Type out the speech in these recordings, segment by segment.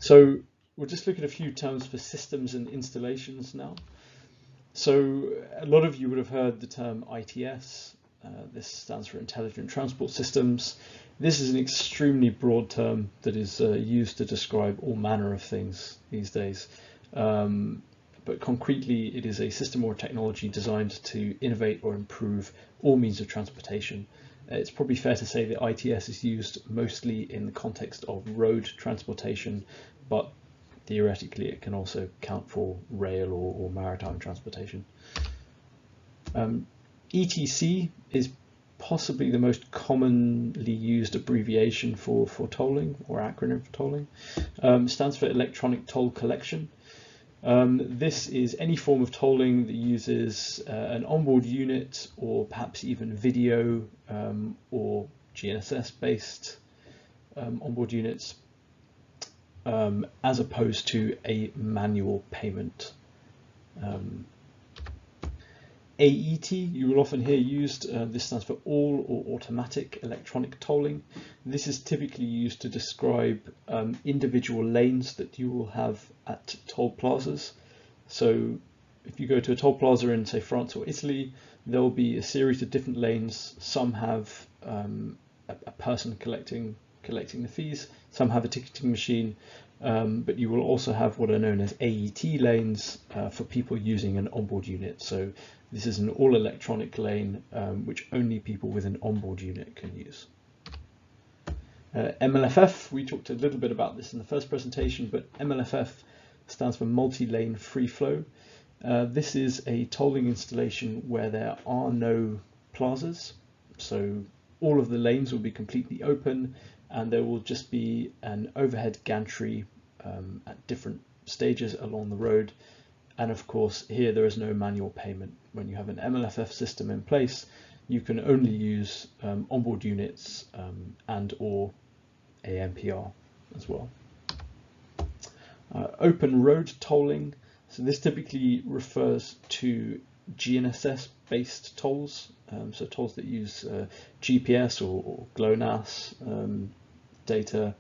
So we'll just look at a few terms for systems and installations now. So a lot of you would have heard the term ITS. This stands for Intelligent Transport Systems. This is an extremely broad term that is used to describe all manner of things these days. But concretely, it is a system or technology designed to innovate or improve all means of transportation. It's probably fair to say that ITS is used mostly in the context of road transportation, but theoretically it can also count for rail or maritime transportation. ETC is possibly the most commonly used abbreviation for tolling, or acronym for tolling. Stands for Electronic Toll Collection. This is any form of tolling that uses an onboard unit, or perhaps even video or GNSS based onboard units, as opposed to a manual payment. AET, you will often hear used. This stands for All or Automatic Electronic Tolling. This is typically used to describe individual lanes that you will have at toll plazas. So if you go to a toll plaza in, say, France or Italy, there will be a series of different lanes. Some have a person collecting the fees, some have a ticketing machine, but you will also have what are known as AET lanes for people using an onboard unit. So this is an all electronic lane which only people with an onboard unit can use. MLFF, we talked a little bit about this in the first presentation, but MLFF stands for multi-lane free flow. This is a tolling installation where there are no plazas, so all of the lanes will be completely open, and there will just be an overhead gantry at different stages along the road. And of course, here there is no manual payment. When you have an MLFF system in place, you can only use onboard units and or ANPR as well. Open road tolling. So this typically refers to GNSS based tolls. So tolls that use GPS or GLONASS data.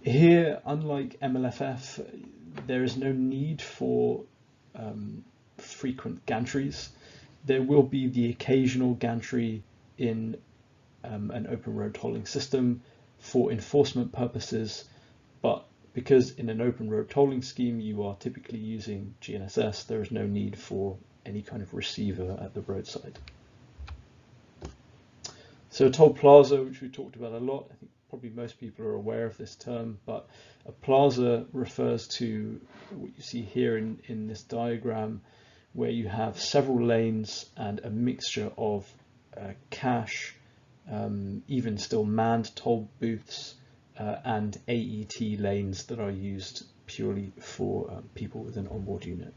Here, unlike MLFF, there is no need for frequent gantries. There will be the occasional gantry in an open road tolling system for enforcement purposes, but because in an open road tolling scheme you are typically using GNSS, there is no need for any kind of receiver at the roadside. So a toll plaza, which we talked about a lot, I think probably most people are aware of this term, but a plaza refers to what you see here in this diagram, where you have several lanes and a mixture of cash, even still manned toll booths, and AET lanes that are used purely for people with an onboard unit.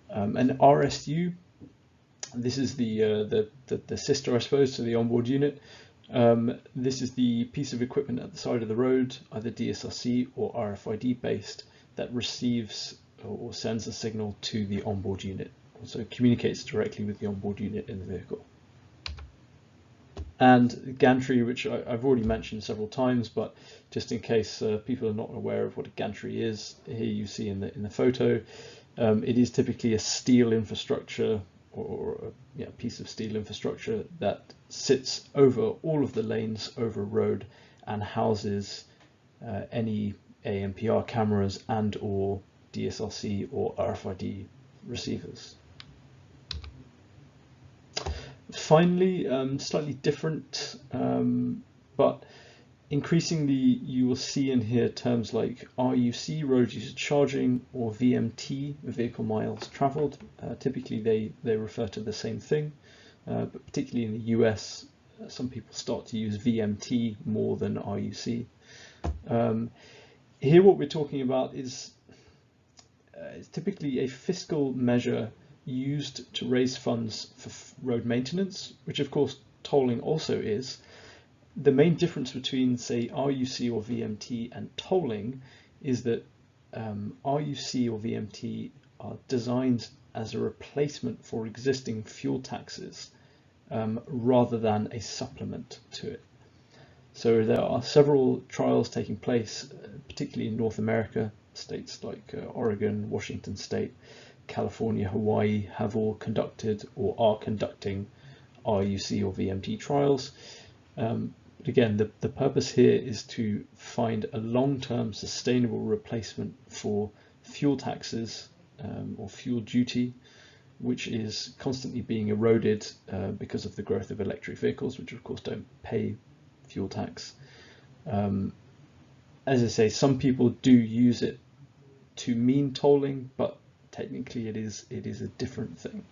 An RSU, this is the sister, I suppose, to the onboard unit. This is the piece of equipment at the side of the road, either DSRC or RFID based, that receives or sends a signal to the onboard unit, so it communicates directly with the onboard unit in the vehicle. And gantry, which I've already mentioned several times, but just in case people are not aware of what a gantry is, here you see in the photo, it is typically a steel infrastructure or a piece of steel infrastructure that sits over all of the lanes over a road and houses any ANPR cameras and or DSRC or RFID receivers. Finally, slightly different, but increasingly you will see in here terms like RUC, road user charging, or VMT, vehicle miles traveled. Typically they refer to the same thing, but particularly in the US, some people start to use VMT more than RUC. Here what we're talking about is typically a fiscal measure used to raise funds for road maintenance, which of course tolling also is. The main difference between, say, RUC or VMT and tolling is that RUC or VMT are designed as a replacement for existing fuel taxes rather than a supplement to it. So there are several trials taking place, particularly in North America. States like Oregon, Washington State, California, Hawaii have all conducted or are conducting RUC or VMT trials. Again, the purpose here is to find a long-term sustainable replacement for fuel taxes or fuel duty, which is constantly being eroded because of the growth of electric vehicles, which of course don't pay fuel tax. As I say, some people do use it to mean tolling, but technically it is a different thing.